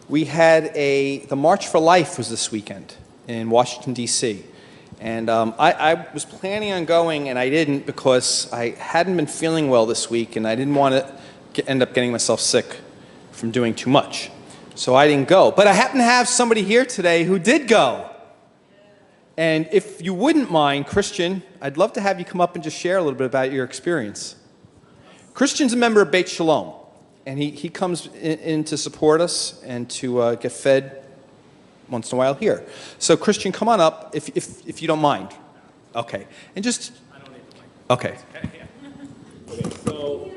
we had the March for Life was this weekend in Washington, D.C. And I was planning on going, and I didn't because I hadn't been feeling well this week, and I didn't want to end up getting myself sick from doing too much. So I didn't go. But I happen to have somebody here today who did go. And if you wouldn't mind, Christian, I'd love to have you come up and just share a little bit about your experience. Christian's a member of Beit Shalom, and he comes in to support us and to get fed once in a while here. So Christian, come on up if you don't mind. Okay. And just... I don't need a mic. Okay. Okay, so...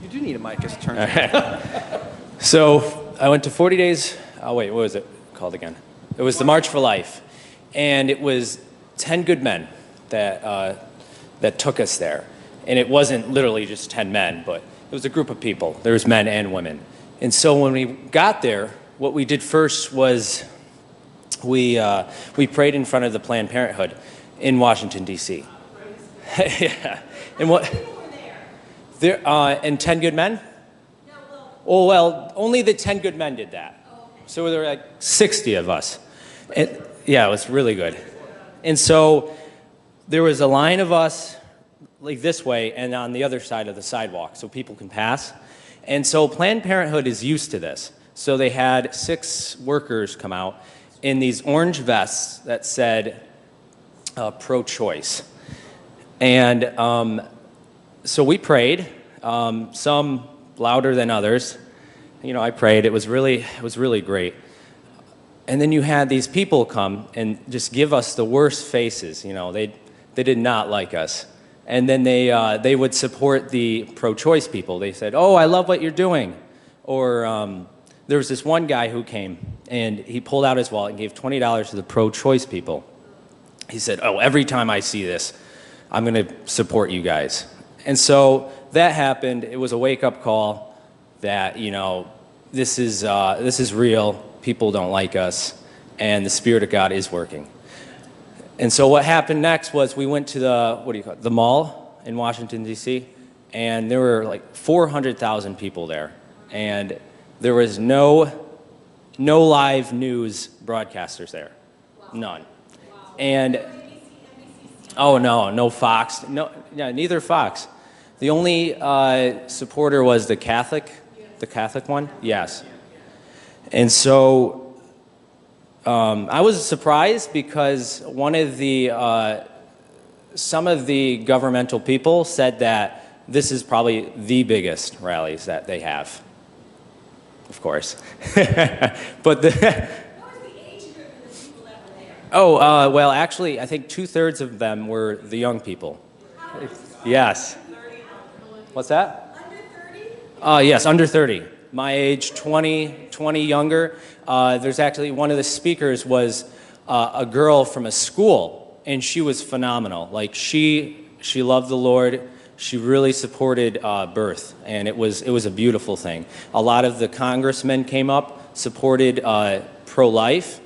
You do need a mic, as it turns out. So I went to 40 days... Oh, wait, what was it called again? It was the March for Life. And it was 10 good men that took us there. And it wasn't literally just 10 men, but it was a group of people. There was men and women. And so when we got there, what we did first was we prayed in front of the Planned Parenthood in Washington, D.C. Yeah. And what? There and 10 good men? Oh, well, only the 10 good men did that. So there were like 60 of us. And, yeah, it was really good. And so there was a line of us like this way and on the other side of the sidewalk so people can pass. And so Planned Parenthood is used to this. So they had 6 workers come out in these orange vests that said pro-choice. And so we prayed, some louder than others. You know, I prayed. It was really great. And then you had these people come and just give us the worst faces. You know, they did not like us. And then they would support the pro-choice people. They said, "Oh, I love what you're doing," or there was this one guy who came, and he pulled out his wallet and gave $20 to the pro-choice people. He said, "Oh, every time I see this, I'm going to support you guys." And so that happened. It was a wake-up call that, you know, this is real. People don't like us, and the Spirit of God is working. And so what happened next was we went to the mall in Washington, D.C., and there were like 400,000 people there. And there was no live news broadcasters there. Wow. None. Wow. And oh no Fox. No, yeah, neither Fox. The only supporter was the Catholic one. Yes. And so I was surprised because some of the governmental people said that this is probably the biggest rallies that they have. Of course. But what was the age group of the people that were there? Oh, well, actually, I think 2/3 of them were the young people. Yes. What's that? Under 30? Yes, under 30. My age, 20 younger. There's actually one of the speakers was a girl from a school, and she was phenomenal. Like she loved the Lord. She really supported birth, and it was a beautiful thing. A lot of the congressmen came up, supported pro-life,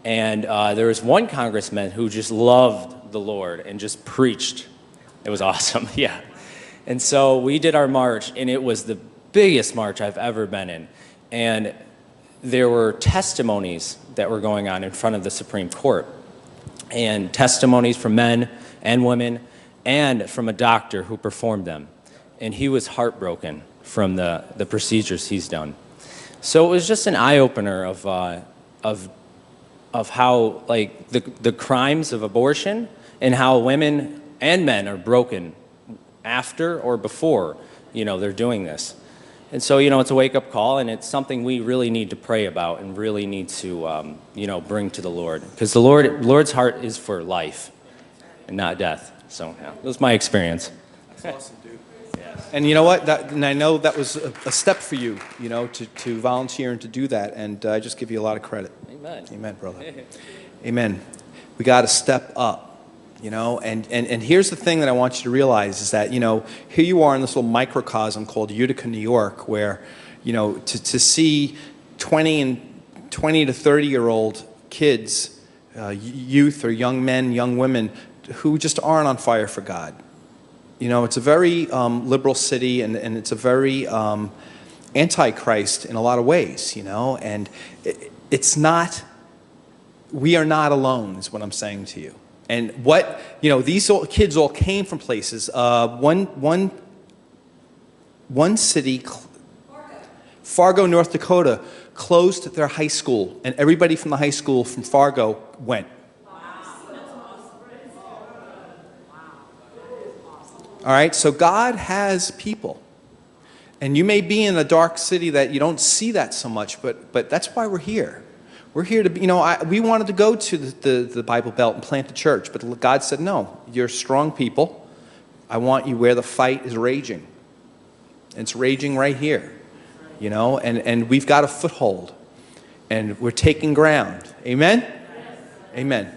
and there was one congressman who just loved the Lord and just preached. It was awesome, yeah. And so we did our march, and it was the biggest march I've ever been in. And there were testimonies that were going on in front of the Supreme Court, and testimonies from men and women, and from a doctor who performed them. And he was heartbroken from the procedures he's done. So it was just an eye-opener of how, like, the crimes of abortion and how women and men are broken after or before, you know, they're doing this. And so, you know, it's a wake-up call, and it's something we really need to pray about and really need to, you know, bring to the Lord. Because the Lord's heart is for life and not death. So, yeah, that was my experience. That's awesome, dude. Yes. And you know what? And I know that was a step for you, you know, to volunteer and to do that. And I just give you a lot of credit. Amen. Amen, brother. Amen. We got to step up. You know, and here's the thing that I want you to realize is that, you know, here you are in this little microcosm called Utica, New York, where, you know, to see 20 to 30-year-old kids, youth or young men, young women, who just aren't on fire for God. You know, it's a very liberal city, and it's a very Antichrist in a lot of ways, you know, and it's not, we are not alone is what I'm saying to you. And what, you know, these kids all came from places. One city, Fargo, North Dakota, closed their high school, and everybody from the high school from Fargo went. All right, so God has people. And you may be in a dark city that you don't see that so much, but that's why we're here. We're here to be, you know, we wanted to go to the Bible Belt and plant a church, but God said, no, you're strong people. I want you where the fight is raging. And it's raging right here, you know, and we've got a foothold, and we're taking ground. Amen? Amen.